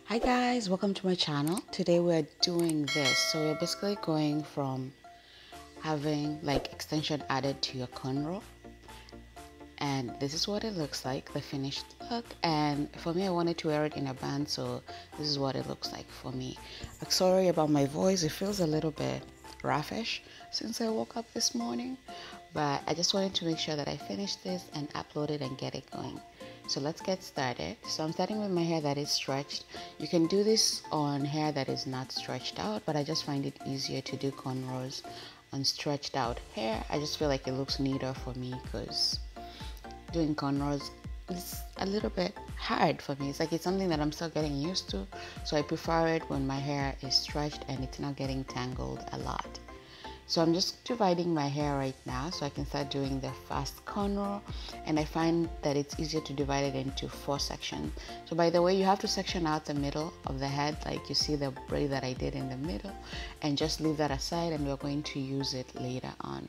Hi guys, welcome to my channel. Today we're doing this. So we're basically going from having like extension added to your cornrow, and this is what it looks like, the finished look. And for me, I wanted to wear it in a band, so this is what it looks like for me. I'm sorry about my voice, it feels a little bit roughish since I woke up this morning, but I just wanted to make sure that I finish this and upload it and get it going. So let's get started. So I'm starting with my hair that is stretched. You can do this on hair that is not stretched out, but I just find it easier to do cornrows on stretched out hair. I just feel like it looks neater for me because doing cornrows is a little bit hard for me. It's something that I'm still getting used to. So I prefer it when my hair is stretched and it's not getting tangled a lot. So I'm just dividing my hair right now so I can start doing the fast cornrow, and I find that it's easier to divide it into 4 sections. So by the way, you have to section out the middle of the head, like you see the braid that I did in the middle, and just leave that aside, and we're going to use it later on.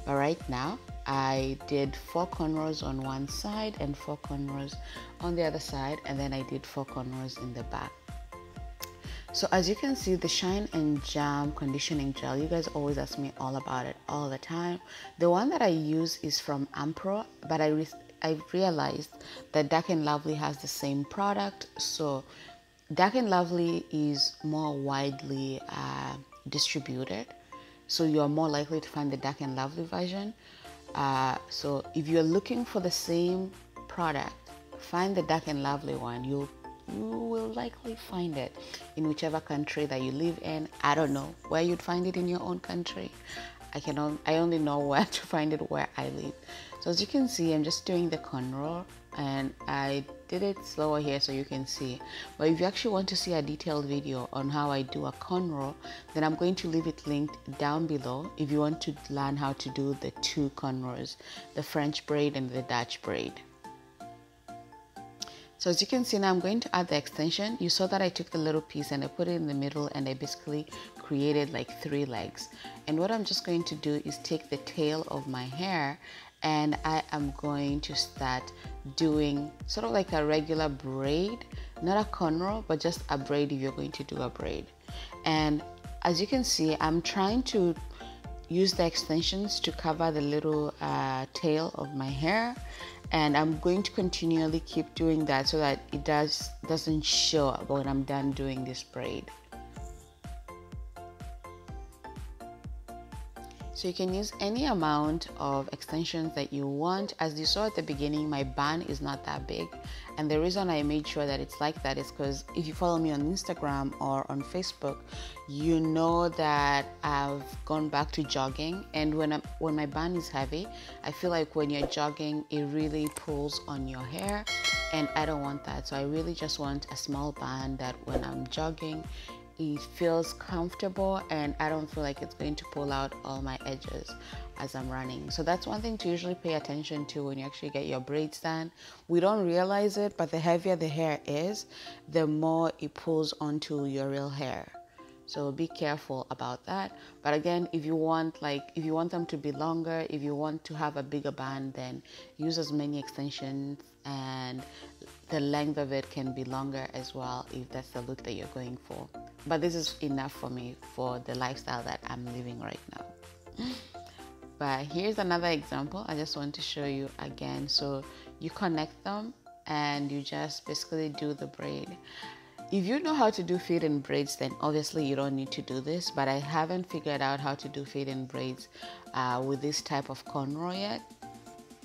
But right now I did 4 cornrows on one side and 4 cornrows on the other side, and then I did 4 cornrows in the back. So as you can see, the Shine and Jam conditioning gel, you guys always ask me all about it all the time. The one that I use is from Ampro, but I realized that Dark and Lovely has the same product. So Dark and Lovely is more widely distributed, so you're more likely to find the Dark and Lovely version. So if you're looking for the same product, find the Dark and Lovely one. You will likely find it in whichever country that you live in. I don't know where you'd find it in your own country. I only know where to find it where I live. So as you can see, I'm just doing the cornrow, and I did it slower here so you can see. But if you actually want to see a detailed video on how I do a cornrow, then I'm going to leave it linked down below if you want to learn how to do the 2 cornrows, the French braid and the Dutch braid. So as you can see now, I'm going to add the extension. You saw that I took the little piece and I put it in the middle, and I basically created like 3 legs. And what I'm just going to do is take the tail of my hair, and I am going to start doing sort of like a regular braid, not a cornrow, but just a braid if you're going to do a braid. And as you can see, I'm trying to use the extensions to cover the little tail of my hair, and I'm going to continually keep doing that so that it doesn't show up when I'm done doing this braid. So you can use any amount of extensions that you want. As you saw at the beginning, my band is not that big, and the reason I made sure that it's like that is because if you follow me on Instagram or on Facebook, you know that I've gone back to jogging, and when my band is heavy, I feel like when you're jogging it really pulls on your hair, and I don't want that. So I really just want a small band that when I'm jogging it feels comfortable and I don't feel like it's going to pull out all my edges as I'm running. So that's one thing to usually pay attention to when you actually get your braids done. We don't realize it, but the heavier the hair is, the more it pulls onto your real hair. So be careful about that. But again, if you want them to be longer, if you want to have a bigger band, then use as many extensions, and the length of it can be longer as well if that's the look that you're going for. But this is enough for me for the lifestyle that I'm living right now. But here's another example. I just want to show you again. So you connect them and you just basically do the braid. If you know how to do fade-in braids, then obviously you don't need to do this, but I haven't figured out how to do fade-in braids with this type of cornrow yet,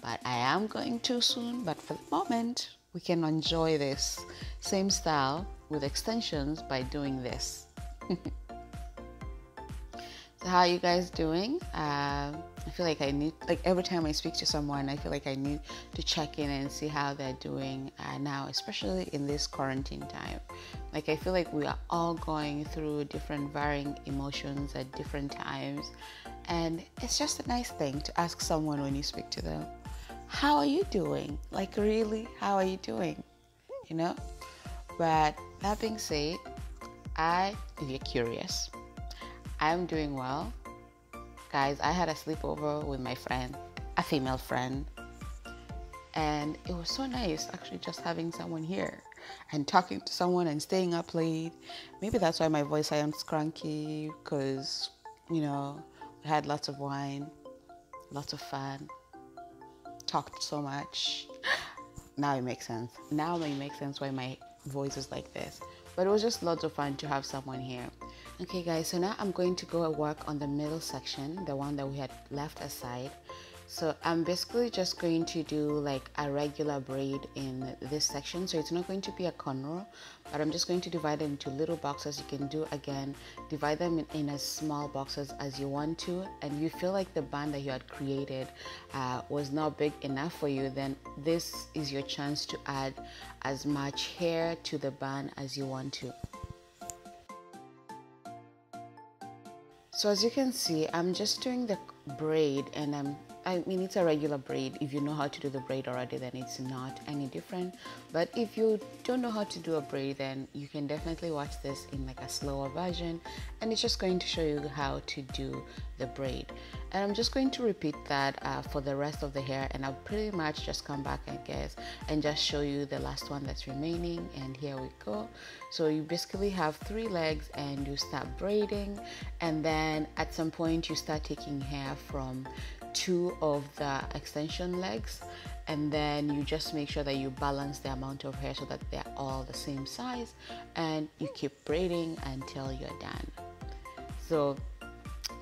but I am going to soon. But for the moment, we can enjoy this same style with extensions by doing this. So how are you guys doing? I feel like every time I speak to someone, I feel like I need to check in and see how they're doing now, especially in this quarantine time. I feel like we are all going through different varying emotions at different times, and it's just a nice thing to ask someone when you speak to them, how are you doing? Really, how are you doing? But that being said, if you're curious, I'm doing well. Guys, I had a sleepover with my friend, a female friend, and it was so nice actually just having someone here. and talking to someone and staying up late. Maybe that's why my voice sounds cranky, because, you know, we had lots of wine, lots of fun, talked so much. Now it makes sense. Now it makes sense why my voice is like this. But it was just lots of fun to have someone here. Okay guys, so now I'm going to go and work on the middle section, the one that we had left aside. So I'm basically just going to do like a regular braid in this section. So it's not going to be a cornrow, but I'm just going to divide it into little boxes. You can do, again, divide them in as small boxes as you want to. And you feel like the band that you had created was not big enough for you, then this is your chance to add as much hair to the band as you want to. So as you can see, I'm just doing the braid, and I mean, it's a regular braid. If you know how to do the braid already, then it's not any different. But if you don't know how to do a braid, then you can definitely watch this in like a slower version, and it's just going to show you how to do the braid. And I'm just going to repeat that for the rest of the hair, and I'll pretty much just come back, I guess, and just show you the last one that's remaining. And here we go. So you basically have 3 legs, and you start braiding, and then at some point you start taking hair from 2 of the extension legs, and then you just make sure that you balance the amount of hair so that they're all the same size, and you keep braiding until you're done. So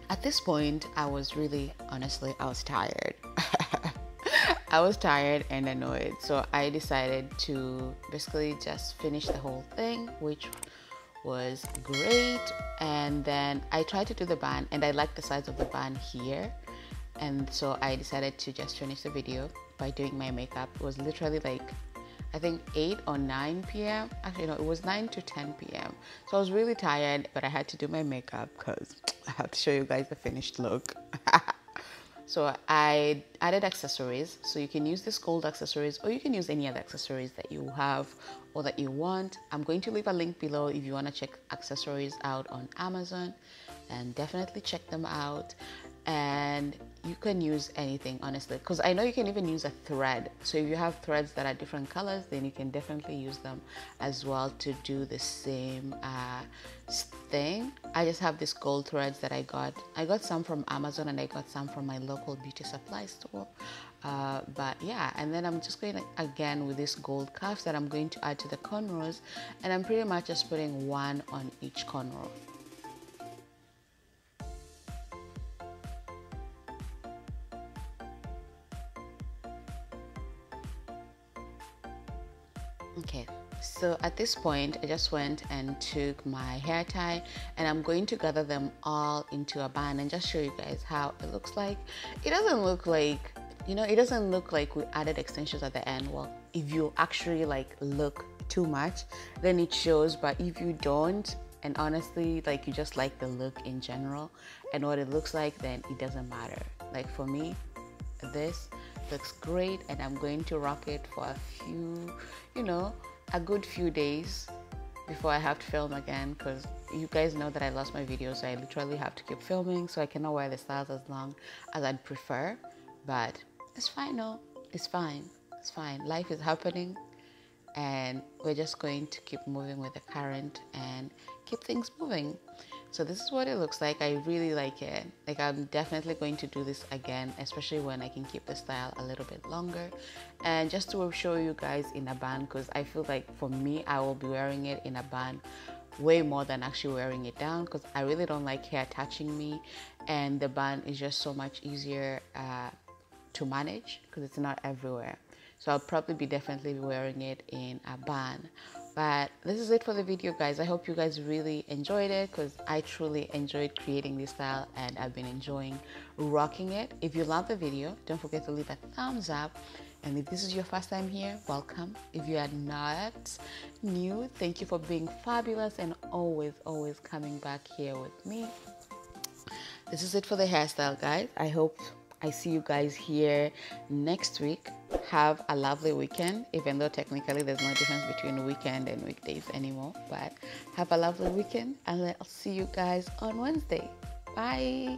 at this point, I was really, honestly, I was tired. I was tired and annoyed, so I decided to basically just finish the whole thing, which was great. And then I tried to do the band, and I liked the size of the band here, and so I decided to just finish the video by doing my makeup. It was literally like, I think 8 or 9 p.m. Actually, no, it was 9 to 10 p.m. So I was really tired, but I had to do my makeup because I have to show you guys the finished look. So I added accessories. So you can use this gold accessories, or you can use any other accessories that you have or that you want. I'm going to leave a link below if you want to check accessories out on Amazon, and definitely check them out. And you can use anything, honestly, because I know you can even use a thread. So if you have threads that are different colors, then you can definitely use them as well to do the same thing. I just have these gold threads that I got some from Amazon, and I got some from my local beauty supply store. But yeah, and then I'm just going again with this gold cuffs that I'm going to add to the cornrows, and I'm pretty much just putting 1 on each cornrow. Okay, so at this point I just went and took my hair tie, and I'm going to gather them all into a band and just show you guys how it looks like. It doesn't look like, you know, it doesn't look like we added extensions at the end. Well, if you actually like look too much, then it shows, but if you don't, and honestly, like, you just like the look in general and what it looks like, then it doesn't matter. Like for me, this looks great, and I'm going to rock it for a few, you know, a good few days before I have to film again, because you guys know that I lost my video, so I literally have to keep filming, so I cannot wear the styles as long as I'd prefer. But it's fine. No, it's fine. It's fine. Life is happening, and we're just going to keep moving with the current and keep things moving. So this is what it looks like. I really like it. Like, I'm definitely going to do this again, especially when I can keep the style a little bit longer, and just to show you guys in a band, because I feel like for me, I will be wearing it in a band way more than actually wearing it down, because I really don't like hair touching me, and the band is just so much easier to manage because it's not everywhere. So I'll probably be definitely wearing it in a band. But this is it for the video, guys. I hope you guys really enjoyed it, because I truly enjoyed creating this style, and I've been enjoying rocking it. If you love the video, don't forget to leave a thumbs up. And if this is your first time here, welcome. If you are not new, thank you for being fabulous and always coming back here with me. This is it for the hairstyle, guys. I hope I see you guys here next week. Have a lovely weekend, even though technically there's no difference between weekend and weekdays anymore. But have a lovely weekend, and I'll see you guys on Wednesday. Bye.